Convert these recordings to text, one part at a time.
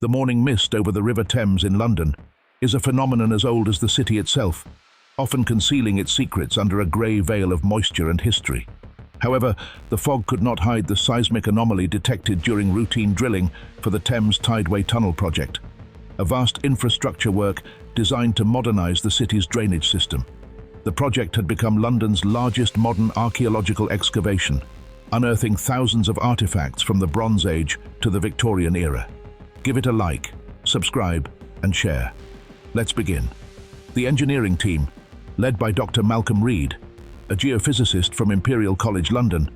The morning mist over the River Thames in London is a phenomenon as old as the city itself, often concealing its secrets under a grey veil of moisture and history. However, the fog could not hide the seismic anomaly detected during routine drilling for the Thames Tideway Tunnel project, a vast infrastructure work designed to modernise the city's drainage system. The project had become London's largest modern archaeological excavation, unearthing thousands of artifacts from the Bronze Age to the Victorian era. Give it a like, subscribe, and share. Let's begin. The engineering team, led by Dr. Malcolm Reed, a geophysicist from Imperial College London,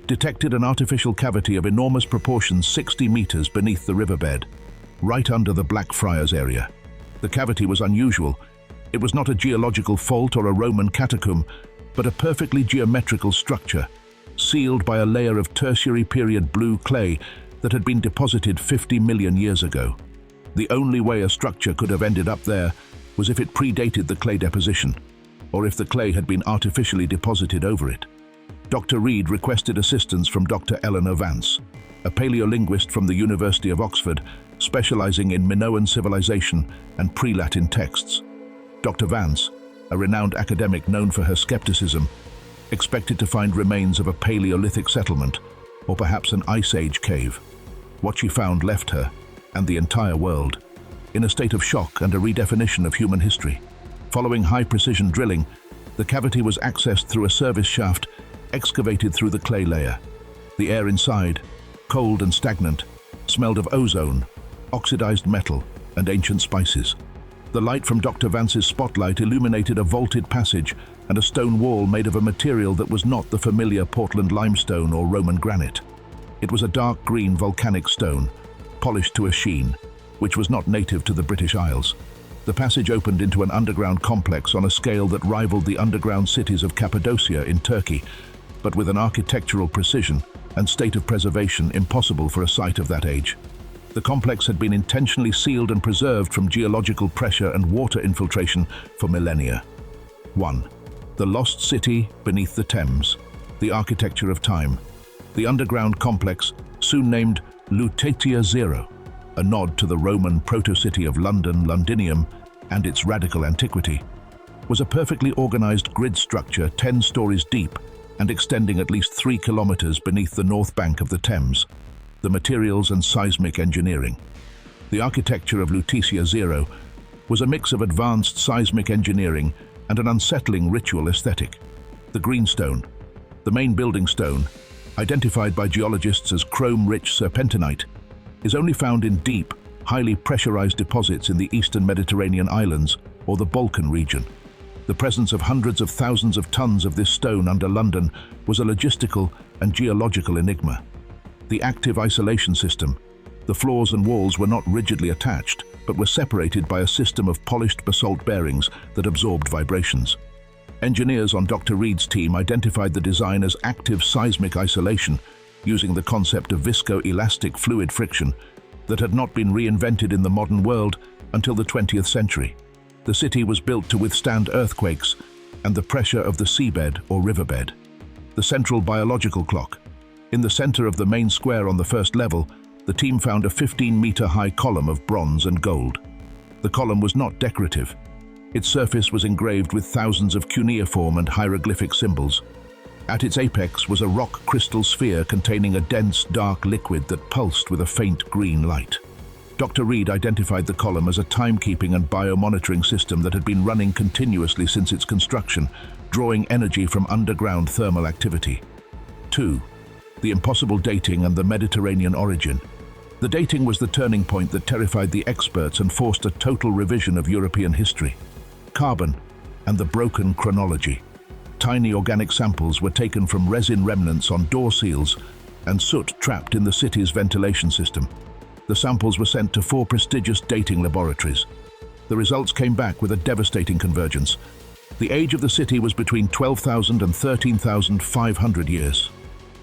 detected an artificial cavity of enormous proportions 60 meters beneath the riverbed, right under the Blackfriars area. The cavity was unusual. It was not a geological fault or a Roman catacomb, but a perfectly geometrical structure, sealed by a layer of tertiary period blue clay that had been deposited 50 million years ago. The only way a structure could have ended up there was if it predated the clay deposition, or if the clay had been artificially deposited over it. Dr. Reed requested assistance from Dr. Eleanor Vance, a paleolinguist from the University of Oxford, specializing in Minoan civilization and pre-Latin texts. Dr. Vance, a renowned academic known for her skepticism, expected to find remains of a Paleolithic settlement, or perhaps an Ice Age cave. What she found left her, and the entire world, in a state of shock and a redefinition of human history. Following high-precision drilling, the cavity was accessed through a service shaft excavated through the clay layer. The air inside, cold and stagnant, smelled of ozone, oxidized metal, and ancient spices. The light from Dr. Vance's spotlight illuminated a vaulted passage and a stone wall made of a material that was not the familiar Portland limestone or Roman granite. It was a dark green volcanic stone, polished to a sheen, which was not native to the British Isles. The passage opened into an underground complex on a scale that rivaled the underground cities of Cappadocia in Turkey, but with an architectural precision and state of preservation impossible for a site of that age. The complex had been intentionally sealed and preserved from geological pressure and water infiltration for millennia. 1. The Lost City Beneath the Thames, the Architecture of Time. The underground complex, soon named Lutetia Zero, a nod to the Roman proto-city of London, Londinium, and its radical antiquity, was a perfectly organized grid structure 10 stories deep and extending at least 3 kilometers beneath the north bank of the Thames. The materials and seismic engineering. The architecture of Lutecia Zero was a mix of advanced seismic engineering and an unsettling ritual aesthetic. The greenstone, the main building stone, identified by geologists as chrome-rich serpentinite, is only found in deep, highly pressurized deposits in the eastern Mediterranean islands or the Balkan region. The presence of hundreds of thousands of tons of this stone under London was a logistical and geological enigma. The active isolation system. The floors and walls were not rigidly attached, but were separated by a system of polished basalt bearings that absorbed vibrations. Engineers on Dr. Reed's team identified the design as active seismic isolation, using the concept of viscoelastic fluid friction that had not been reinvented in the modern world until the 20th century. The city was built to withstand earthquakes and the pressure of the seabed or riverbed. The central biological clock. In the center of the main square on the first level, the team found a 15-meter-high column of bronze and gold. The column was not decorative. Its surface was engraved with thousands of cuneiform and hieroglyphic symbols. At its apex was a rock crystal sphere containing a dense, dark liquid that pulsed with a faint green light. Dr. Reed identified the column as a timekeeping and biomonitoring system that had been running continuously since its construction, drawing energy from underground thermal activity. 2. The impossible dating and the Mediterranean origin. The dating was the turning point that terrified the experts and forced a total revision of European history. Carbon and the broken chronology. Tiny organic samples were taken from resin remnants on door seals and soot trapped in the city's ventilation system. The samples were sent to 4 prestigious dating laboratories. The results came back with a devastating convergence. The age of the city was between 12,000 and 13,500 years.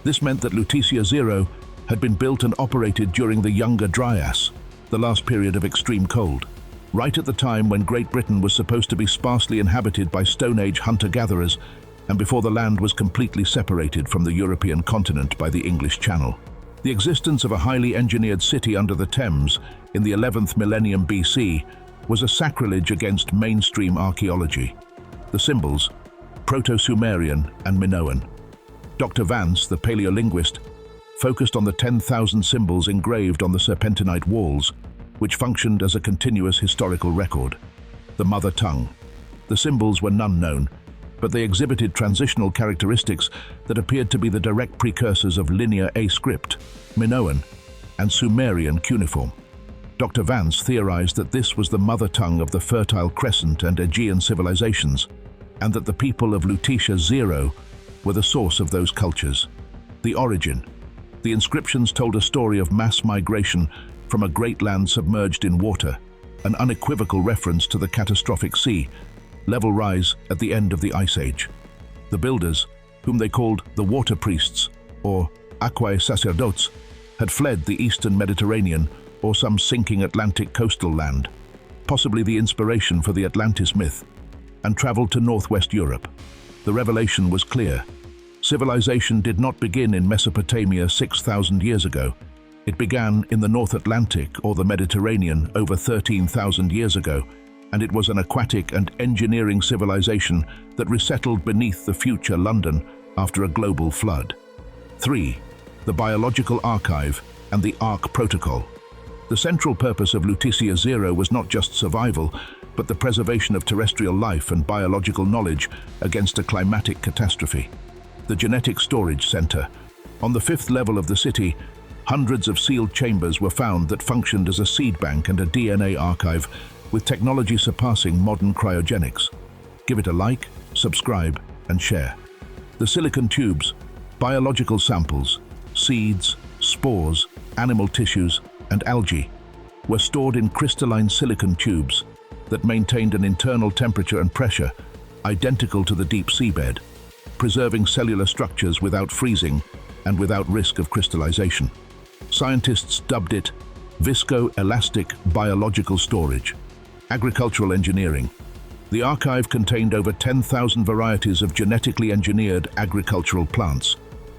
This meant that Lutecia Zero had been built and operated during the Younger Dryas, the last period of extreme cold, right at the time when Great Britain was supposed to be sparsely inhabited by Stone Age hunter-gatherers and before the land was completely separated from the European continent by the English Channel. The existence of a highly engineered city under the Thames in the 11th millennium BC was a sacrilege against mainstream archaeology. The symbols, Proto-Sumerian and Minoan. Dr. Vance, the paleolinguist, focused on the 10,000 symbols engraved on the serpentinite walls, which functioned as a continuous historical record. The mother tongue. The symbols were none known, but they exhibited transitional characteristics that appeared to be the direct precursors of Linear A script, Minoan, and Sumerian cuneiform. Dr. Vance theorized that this was the mother tongue of the Fertile Crescent and Aegean civilizations, and that the people of Lutetia Zero were the source of those cultures. The origin. The inscriptions told a story of mass migration from a great land submerged in water, an unequivocal reference to the catastrophic sea level rise at the end of the Ice Age. The builders, whom they called the water priests, or aquae sacerdotes, had fled the eastern Mediterranean or some sinking Atlantic coastal land, possibly the inspiration for the Atlantis myth, and traveled to northwest Europe. The revelation was clear. Civilization did not begin in Mesopotamia 6,000 years ago. It began in the North Atlantic or the Mediterranean over 13,000 years ago, and it was an aquatic and engineering civilization that resettled beneath the future London after a global flood. 3. The Biological Archive and the Ark Protocol. The central purpose of Lutecia Zero was not just survival, but the preservation of terrestrial life and biological knowledge against a climatic catastrophe. The Genetic Storage Center. On the 5th level of the city, hundreds of sealed chambers were found that functioned as a seed bank and a DNA archive, with technology surpassing modern cryogenics. Give it a like, subscribe, and share. The silicon tubes, biological samples, seeds, spores, animal tissues, and algae, were stored in crystalline silicon tubes that maintained an internal temperature and pressure identical to the deep seabed, preserving cellular structures without freezing and without risk of crystallization. Scientists dubbed it viscoelastic biological storage. Agricultural engineering. The archive contained over 10,000 varieties of genetically engineered agricultural plants,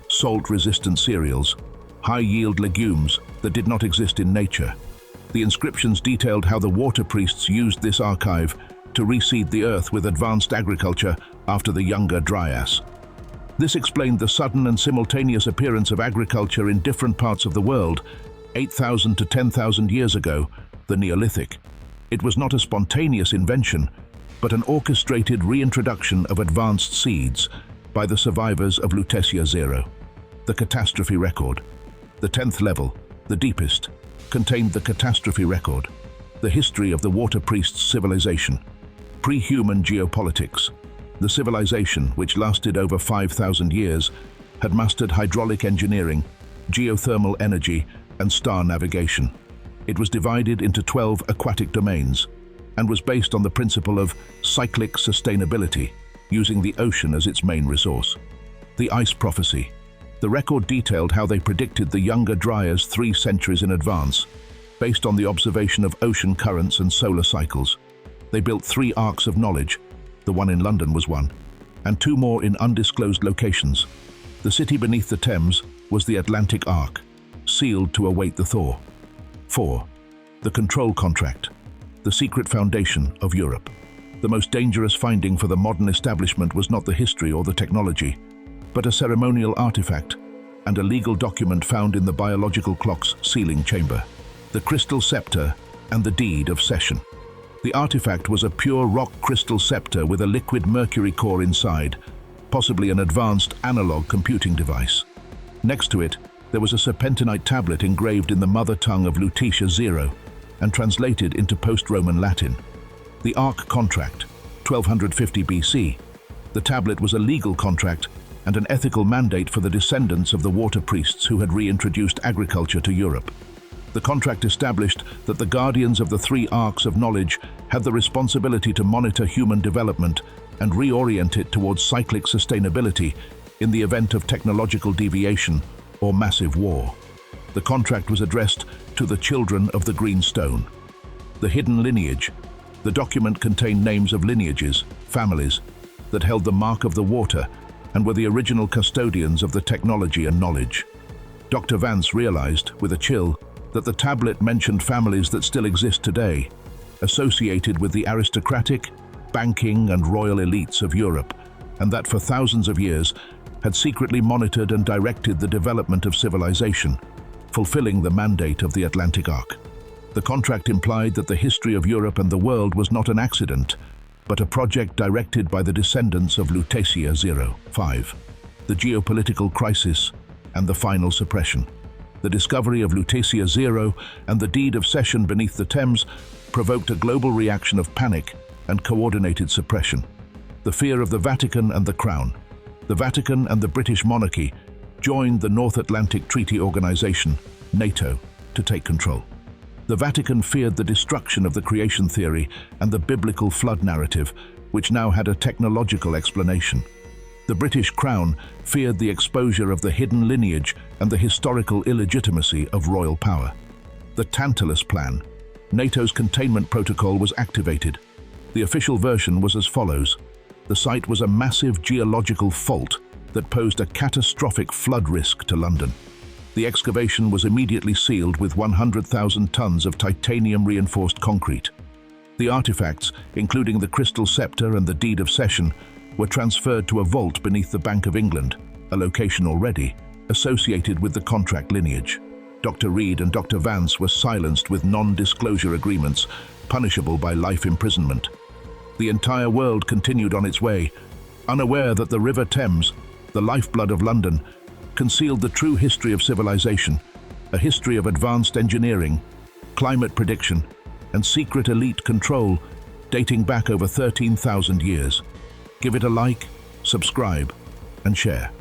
salt-resistant cereals, high-yield legumes that did not exist in nature. The inscriptions detailed how the water priests used this archive to reseed the earth with advanced agriculture after the Younger Dryas. This explained the sudden and simultaneous appearance of agriculture in different parts of the world, 8,000 to 10,000 years ago, the Neolithic. It was not a spontaneous invention, but an orchestrated reintroduction of advanced seeds by the survivors of Lutecia Zero. The catastrophe record. The 10th level, the deepest, contained the catastrophe record, the history of the water priests' civilization. Pre-human geopolitics. The civilization, which lasted over 5,000 years, had mastered hydraulic engineering, geothermal energy, and star navigation. It was divided into 12 aquatic domains and was based on the principle of cyclic sustainability, using the ocean as its main resource. The Ice Prophecy. The record detailed how they predicted the Younger Dryas 3 centuries in advance, based on the observation of ocean currents and solar cycles. They built 3 arks of knowledge. The one in London was one, and 2 more in undisclosed locations. The city beneath the Thames was the Atlantic Ark, sealed to await the thaw. 4. The Control Contract, the secret foundation of Europe. The most dangerous finding for the modern establishment was not the history or the technology, but a ceremonial artifact and a legal document found in the biological clock's sealing chamber. The Crystal Scepter and the Deed of Cession. The artifact was a pure rock crystal scepter with a liquid mercury core inside, possibly an advanced analog computing device. Next to it, there was a serpentinite tablet engraved in the mother tongue of Lutetia Zero and translated into post-Roman Latin. The Ark Contract, 1250 BC. The tablet was a legal contract and an ethical mandate for the descendants of the water priests who had reintroduced agriculture to Europe. The contract established that the guardians of the 3 arks of knowledge had the responsibility to monitor human development and reorient it towards cyclic sustainability in the event of technological deviation or massive war. The contract was addressed to the children of the Green Stone. The Hidden Lineage. The document contained names of lineages, families, that held the mark of the water and were the original custodians of the technology and knowledge. Dr. Vance realized, with a chill, that the tablet mentioned families that still exist today, associated with the aristocratic, banking and royal elites of Europe, and that for thousands of years had secretly monitored and directed the development of civilization, fulfilling the mandate of the Atlantic Ark. The contract implied that the history of Europe and the world was not an accident, but a project directed by the descendants of Lutecia Zero. 5. The geopolitical crisis and the final suppression. The discovery of Lutecia Zero and the deed of cession beneath the Thames provoked a global reaction of panic and coordinated suppression. The fear of the Vatican and the Crown. The Vatican and the British monarchy joined the North Atlantic Treaty Organization, NATO, to take control. The Vatican feared the destruction of the creation theory and the biblical flood narrative, which now had a technological explanation. The British Crown feared the exposure of the hidden lineage and the historical illegitimacy of royal power. The Tantalus Plan, NATO's containment protocol, was activated. The official version was as follows. The site was a massive geological fault that posed a catastrophic flood risk to London. The excavation was immediately sealed with 100,000 tons of titanium-reinforced concrete. The artifacts, including the crystal scepter and the deed of cession, were transferred to a vault beneath the Bank of England, a location already associated with the contract lineage. Dr. Reed and Dr. Vance were silenced with non-disclosure agreements, punishable by life imprisonment. The entire world continued on its way, unaware that the River Thames, the lifeblood of London, concealed the true history of civilization, a history of advanced engineering, climate prediction, and secret elite control dating back over 13,000 years. Give it a like, subscribe, and share.